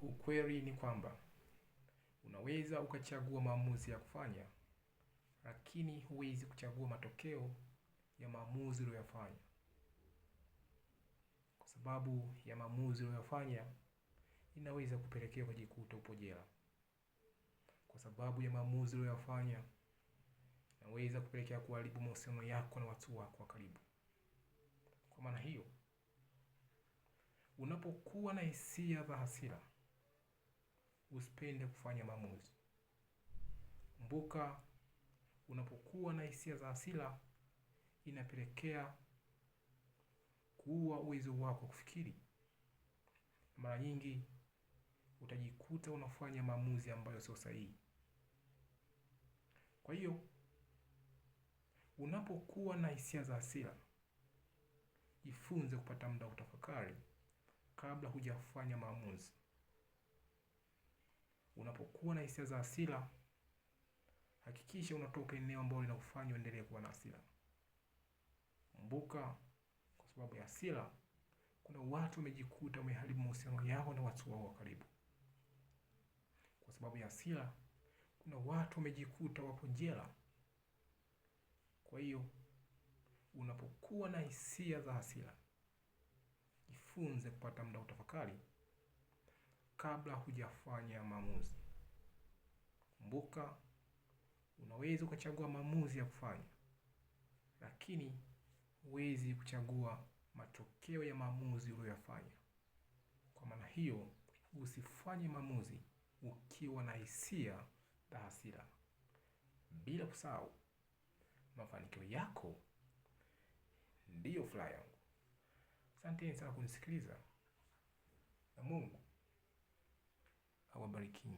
Ukweli ni kwamba unaweza ukachagua maamuzi ya kufanya, lakini huwezi kuchagua matokeo ya maamuzi uliyoyafanya. Kwa sababu ya maamuzi uliyoyafanya, inaweza kupelekea ukajikuta upo jela. Kwa sababu ya maamuzi uliyoyafanya, inaweza kupelekea kuharibu mahusiano yako na watu wako wa karibu. Kwa maana hiyo, unapokuwa na hisia za hasira, usipende kufanya maamuzi. Kumbuka, unapokuwa na hisia za hasira, inapelekea kuua uwezo wako kufikiri. Mara nyingi utajikuta unafanya maamuzi ambayo sio sahihi. Kwa hiyo, unapokuwa na hisia za hasira, jifunze kupata muda wa kutafakari kabla hujafanya maamuzi. Unapokuwa na hisia za hasira, hakikisha unatoka eneo ambalo linakufanya uendelee kuwa na hasira. Kumbuka, kwa sababu ya hasira, kuna watu wamejikuta wameharibu mahusiano yao na watu wao wa karibu. Kwa sababu ya hasira, kuna watu wamejikuta wapo jela. Kwa hiyo, unapokuwa na hisia za hasira, jifunze kupata muda wa kutafakari kabla hujafanya maamuzi. Kumbuka, unaweza ukachagua maamuzi ya kufanya, lakini huwezi kuchagua matokeo ya maamuzi uliyoyafanya. Kwa maana hiyo, usifanye maamuzi ukiwa na hisia za hasira. Bila kusahau, mafanikio yako ndiyo furaha yangu. Asanteni sana kunisikiliza, na Mungu awabariki.